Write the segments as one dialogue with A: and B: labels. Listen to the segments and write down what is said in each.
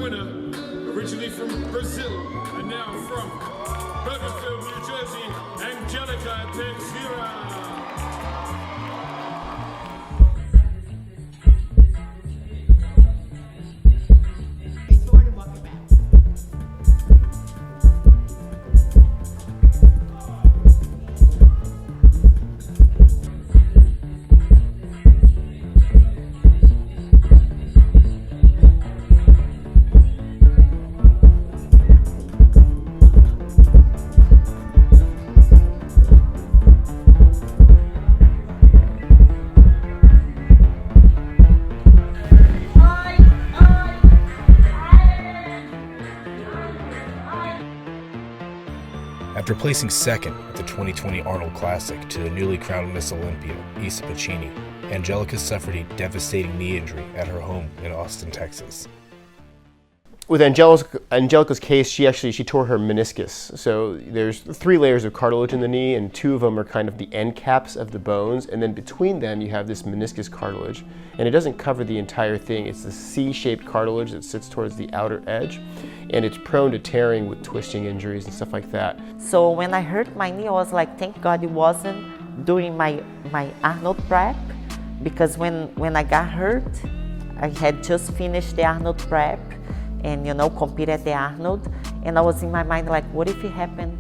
A: winner, originally from Brazil and now from Bergenfield, New Jersey, Angélica Teixeira.
B: After placing second at the 2020 Arnold Classic to the newly crowned Miss Olympia, Isa Piccini, Angélica suffered a devastating knee injury at her home in Austin, Texas.
C: With Angélica's case, she tore her meniscus. So there's 3 layers of cartilage in the knee, and 2 of them are kind of the end caps of the bones, and then between them you have this meniscus cartilage, and it doesn't cover the entire thing. It's the C-shaped cartilage that sits towards the outer edge, and it's prone to tearing with twisting injuries and stuff like that.
D: So when I hurt my knee, I was like, thank God it wasn't during my Arnold prep, because when I got hurt, I had just finished the Arnold prep, and compete at the Arnold, and I was in my mind like, what if it happened,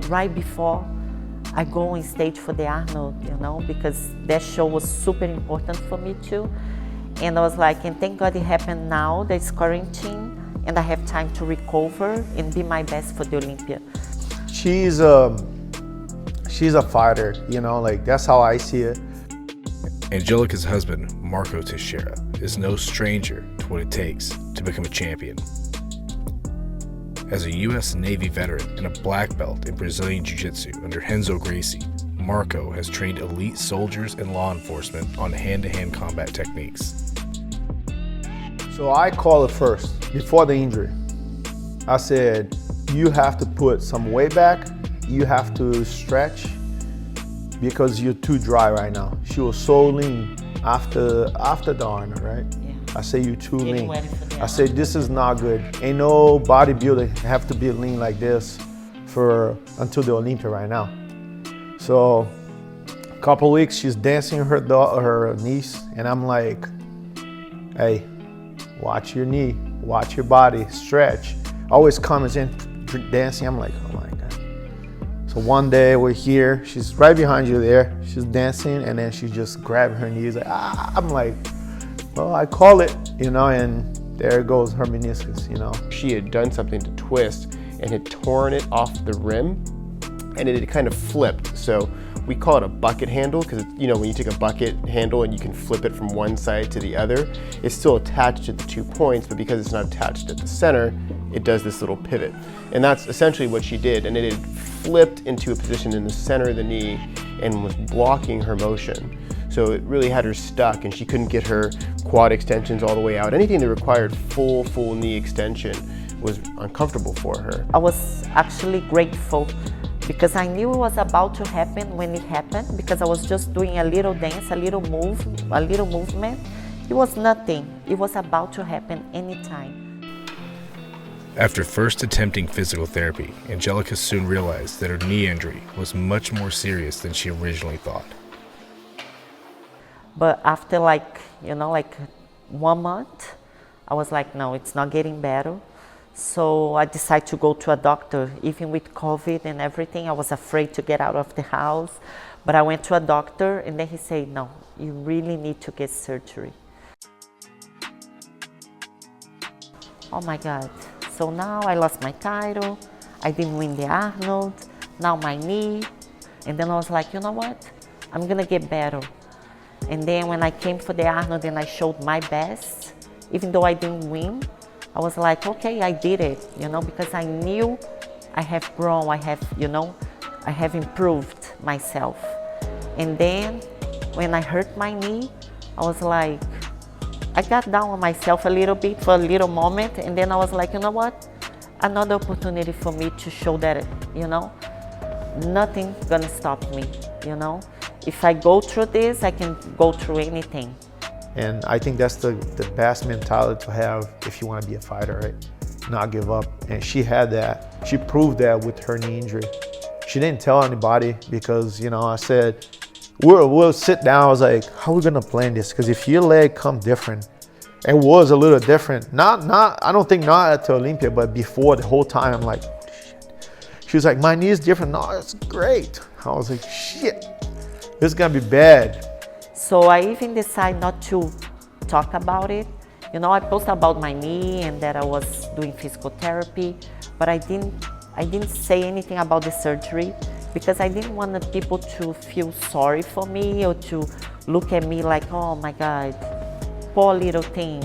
D: right before I go on stage for the Arnold, because that show was super important for me too. And I was like, and thank God it happened now, that it's quarantine, and I have time to recover and be my best for the Olympia.
E: She's a fighter, like that's how I see it.
B: Angélica's husband, Marco Teixeira, is no stranger to what it takes to become a champion. As a U.S. Navy veteran and a black belt in Brazilian Jiu-Jitsu under Renzo Gracie, Marco has trained elite soldiers and law enforcement on hand-to-hand combat techniques.
E: So I call it first, before the injury. I said, you have to put some weight back, you have to stretch, because you're too dry right now. She was so lean after the Arnold, right? Yeah. I say you too lean. I say this is not good. Ain't no bodybuilder have to be lean like this until the Olympia right now. So a couple weeks she's dancing her knees, and I'm like, hey, watch your knee, watch your body, stretch. Always comes in dancing. I'm like, oh my God. So one day we're here, she's right behind you there, she's dancing, and then she just grabbed her knees, like, I'm like, well, I call it, and there goes her meniscus,
C: She had done something to twist and had torn it off the rim, and it had kind of flipped. So we call it a bucket handle, because when you take a bucket handle and you can flip it from one side to the other, it's still attached at the 2 points, but because it's not attached at the center, it does this little pivot. And that's essentially what she did, and it had flipped into a position in the center of the knee and was blocking her motion. So it really had her stuck, and she couldn't get her quad extensions all the way out. Anything that required full knee extension was uncomfortable for her.
D: I was actually grateful, because I knew it was about to happen when it happened, because I was just doing a little dance, a little movement. It was nothing. It was about to happen anytime.
B: After first attempting physical therapy, Angélica soon realized that her knee injury was much more serious than she originally thought.
D: But after 1 month, I was like, no, it's not getting better. So I decided to go to a doctor. Even with COVID and everything, I was afraid to get out of the house. But I went to a doctor, and then he said, no, you really need to get surgery. Oh my God. So now I lost my title, I didn't win the Arnold, now my knee. And then I was like, you know what? I'm gonna get better. And then when I came for the Arnold and I showed my best, even though I didn't win, I was like, okay, I did it, because I knew I have grown, I have improved myself. And then when I hurt my knee, I was like, I got down on myself a little bit for a little moment, and then I was like, you know what? Another opportunity for me to show that, nothing's gonna stop me, If I go through this, I can go through anything.
E: And I think that's the best mentality to have if you want to be a fighter, right? Not give up. And she had that. She proved that with her knee injury. She didn't tell anybody because, you know, I said, we'll sit down. I was like, how are we gonna plan this? Because if your leg come different, it was a little different. I don't think not at the Olympia, but before, the whole time, I'm like, shit. She was like, my knee is different. No, it's great. I was like, shit, this is gonna be bad.
D: So I even decided not to talk about it. You know, I posted about my knee and that I was doing physical therapy, but I didn't say anything about the surgery because I didn't want the people to feel sorry for me or to look at me like, oh my God, poor little thing.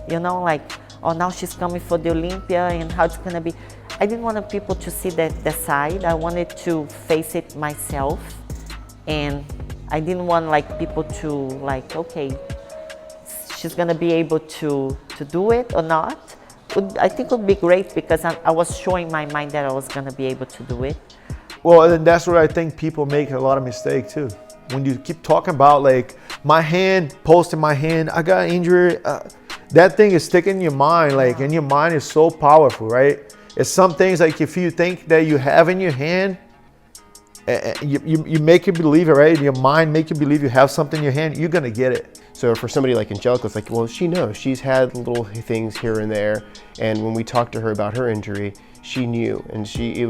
D: You know, like, oh, now she's coming for the Olympia and how it's gonna be. I didn't want the people to see that side. I wanted to face it myself, and I didn't want like people to like, okay, she's gonna be able to do it or not. I think it would be great because I was showing my mind that I was gonna be able to do it.
E: Well, and that's where I think people make a lot of mistakes too. When you keep talking about like my hand, posting my hand, I got injured, that thing is sticking in your mind, like, and your mind is so powerful, right? It's some things like if you think that you have in your hand, you make you believe it, right? Your mind make you believe you have something in your hand, you're gonna get it.
C: So for somebody like Angélica, it's like, well, she knows. She's had little things here and there, and when we talked to her about her injury, she knew, and it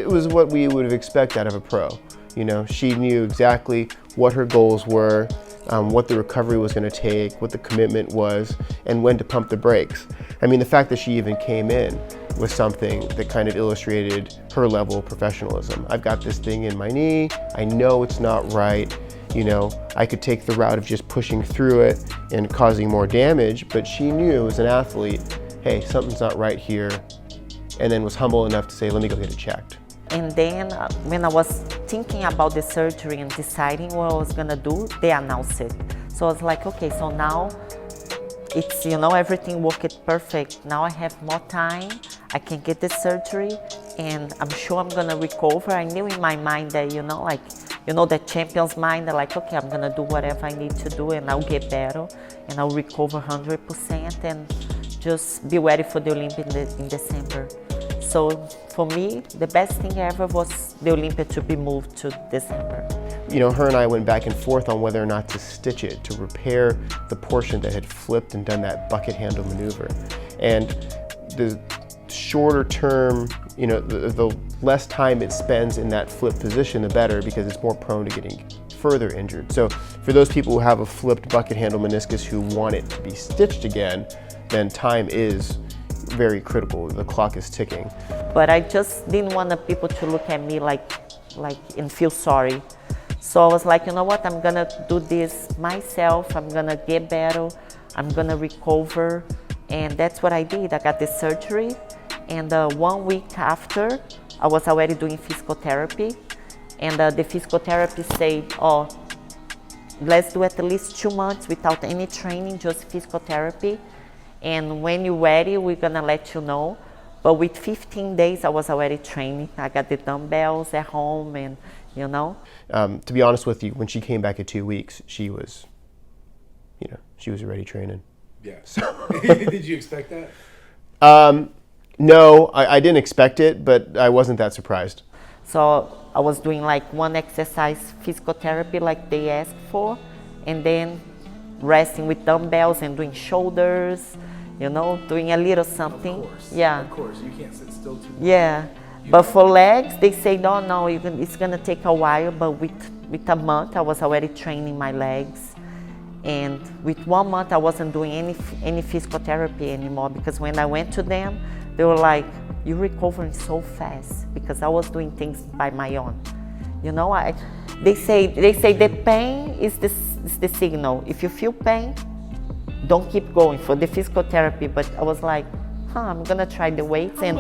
C: was what we would have expected out of a pro. You know, she knew exactly what her goals were, what the recovery was going to take, what the commitment was, and when to pump the brakes. I mean, the fact that she even came in was something that kind of illustrated her level of professionalism. I've got this thing in my knee. I know it's not right. You know, I could take the route of just pushing through it and causing more damage, but she knew as an athlete, hey, something's not right here, and then was humble enough to say, let me go get it checked.
D: And then when I was thinking about the surgery and deciding what I was gonna do, they announced it. So I was like, okay, so now it's, you know, everything worked perfect. Now I have more time, I can get the surgery, and I'm sure I'm gonna recover. I knew in my mind that, you know, like, you know, the champion's mind, they're like, okay, I'm gonna do whatever I need to do and I'll get better and I'll recover 100% and just be ready for the Olympia in December. So for me, the best thing ever was the Olympia to be moved to December.
C: You know, her and I went back and forth on whether or not to stitch it, to repair the portion that had flipped and done that bucket handle maneuver. And the shorter term, you know, the less time it spends in that flip position, the better, because it's more prone to getting further injured. So for those people who have a flipped bucket handle meniscus who want it to be stitched again, then time is very critical. The clock is ticking.
D: But I just didn't want the people to look at me like and feel sorry. So I was like, you know what, I'm gonna do this myself. I'm gonna get better. I'm gonna recover. And that's what I did. I got the surgery. And 1 week after, I was already doing physical therapy. And the physical therapist said, oh, let's do at least 2 months without any training, just physical therapy. And when you're ready, we're gonna let you know. But with 15 days, I was already training. I got the dumbbells at home and, you know.
C: To be honest with you, when she came back at 2 weeks, she was, you know, she was already training.
B: Yeah. So. Did you expect that?
C: No, I didn't expect it, but I wasn't that surprised.
D: So I was doing like one exercise physical therapy like they asked for, and then resting with dumbbells and doing shoulders, you know, doing a little something.
B: Of course.
D: Yeah.
B: Of course, you can't sit still too long.
D: Yeah. But for legs, they say, no, it's gonna take a while, but with a month, I was already training my legs. And with 1 month, I wasn't doing any physical therapy anymore, because when I went to them, they were like, you're recovering so fast, because I was doing things by my own. You know, they say the pain is the signal. If you feel pain, don't keep going for the physical therapy. But I was like, I'm gonna try the weights and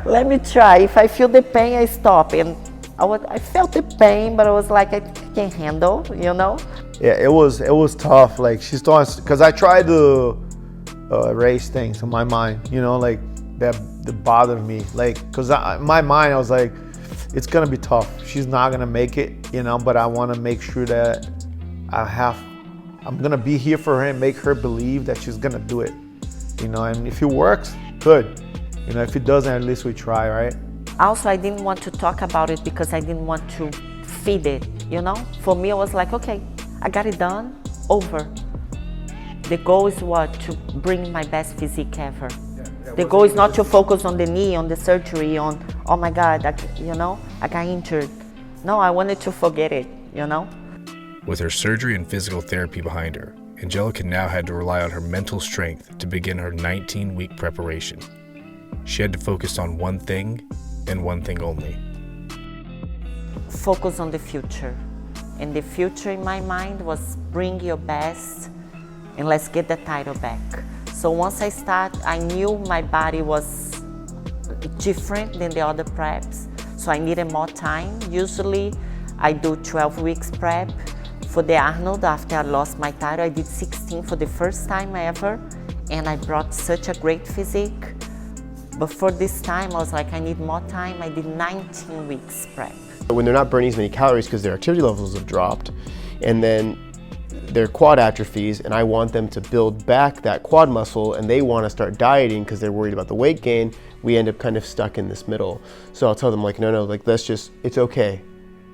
D: let me try. If I feel the pain, I stop. And I felt the pain, but I was like, I can handle, you know?
E: Yeah, it was tough. Like she's talking, because I tried to erase things in my mind, you know, like that bothered me. Like, because in my mind, I was like, it's gonna be tough. She's not gonna make it, you know, but I wanna make sure that I'm gonna be here for her and make her believe that she's gonna do it. You know, and if it works, good. You know, if it doesn't, at least we try, right?
D: Also, I didn't want to talk about it because I didn't want to feed it, you know? For me, I was like, okay, I got it done, over. The goal is what? To bring my best physique ever. The goal is not to focus on the knee, on the surgery, on, oh my God, I got injured. No, I wanted to forget it, you know?
B: With her surgery and physical therapy behind her, Angélica now had to rely on her mental strength to begin her 19-week preparation. She had to focus on one thing and one thing only.
D: Focus on the future. And the future in my mind was bring your best and let's get the title back. So once I knew my body was different than the other preps, so I needed more time. Usually I do 12 weeks prep. For the Arnold, after I lost my title, I did 16 for the first time ever, and I brought such a great physique. But for this time, I was like, I need more time. I did 19 weeks prep.
C: When they're not burning as many calories because their activity levels have dropped, and then their quad atrophies, and I want them to build back that quad muscle, and they want to start dieting because they're worried about the weight gain, we end up kind of stuck in this middle. So I'll tell them like, no, like it's okay.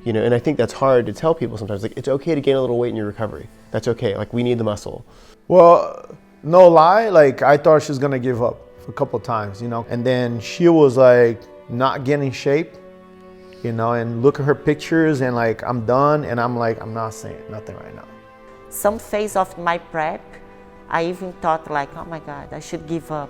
C: You know, and I think that's hard to tell people sometimes, like, it's okay to gain a little weight in your recovery. That's okay, like, we need the muscle.
E: Well, no lie, like, I thought she was gonna give up a couple times, you know? And then she was like, not getting shape, you know, and look at her pictures and like, I'm done, and I'm like, I'm not saying nothing right now.
D: Some phase of my prep, I even thought like, oh my God, I should give up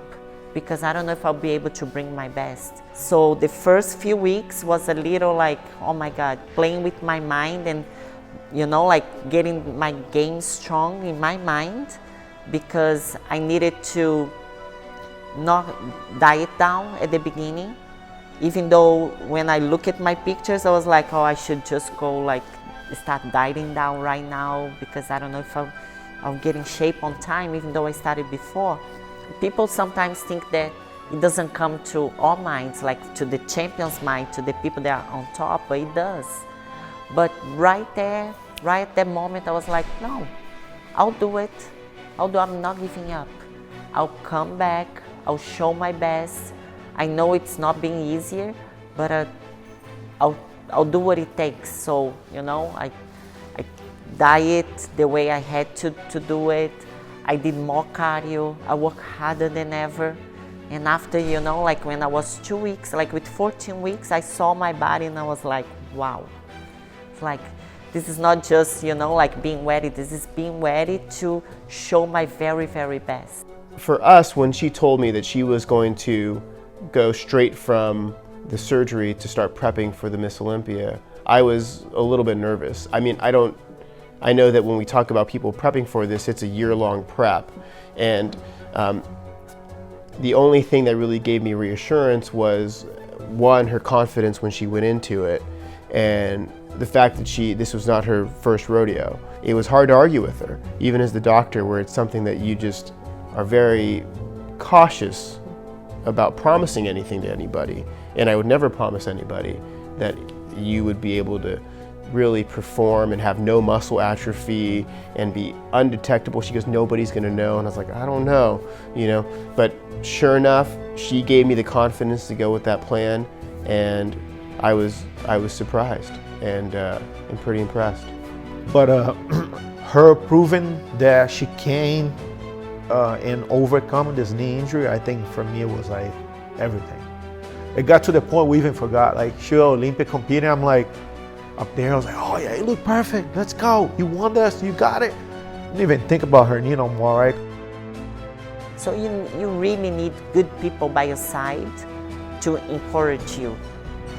D: because I don't know if I'll be able to bring my best. So the first few weeks was a little like, oh my God, playing with my mind and, you know, like getting my game strong in my mind because I needed to not diet down at the beginning. Even though when I look at my pictures, I was like, oh, I should just go like start dieting down right now because I don't know if I'll get in shape on time, even though I started before. People sometimes think that it doesn't come to our minds, like to the champion's mind, to the people that are on top, but it does. But right there, right at that moment, I was like, no, I'll do it. I'm not giving up. I'll come back, I'll show my best. I know it's not being easier, but I'll do what it takes. So, you know, I diet the way I had to do it. I did more cardio, I worked harder than ever. And after, you know, like when I was 2 weeks, like with 14 weeks, I saw my body and I was like, wow. It's like, this is not just, you know, like being ready, this is being ready to show my very, very best.
C: For us, when she told me that she was going to go straight from the surgery to start prepping for the Miss Olympia, I was a little bit nervous. I mean, I know that when we talk about people prepping for this, it's a year-long prep. And the only thing that really gave me reassurance was, one, her confidence when she went into it, and the fact that this was not her first rodeo. It was hard to argue with her, even as the doctor, where it's something that you just are very cautious about promising anything to anybody. And I would never promise anybody that you would be able to really perform and have no muscle atrophy and be undetectable. She goes, nobody's gonna know. And I was like, I don't know, you know. But sure enough, she gave me the confidence to go with that plan, and I was surprised and pretty impressed.
E: But her proving that she can and overcome this knee injury, I think for me it was like everything. It got to the point we even forgot, like she was Olympic competing, I'm like, up there, I was like, oh yeah, you look perfect, let's go. You won this, you got it. I didn't even think about her knee no more, right?
D: So you really need good people by your side to encourage you,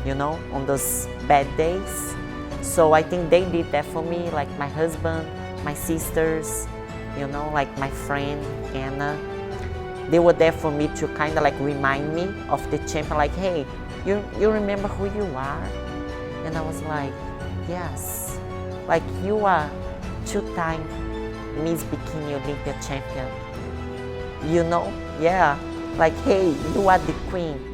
D: you know, on those bad days. So I think they did that for me, like my husband, my sisters, you know, like my friend, Anna. They were there for me to kind of like remind me of the champion, like, hey, you remember who you are? And I was like, yes, like you are two-time Miss Bikini Olympia Champion. You know, yeah, like, hey, you are the queen.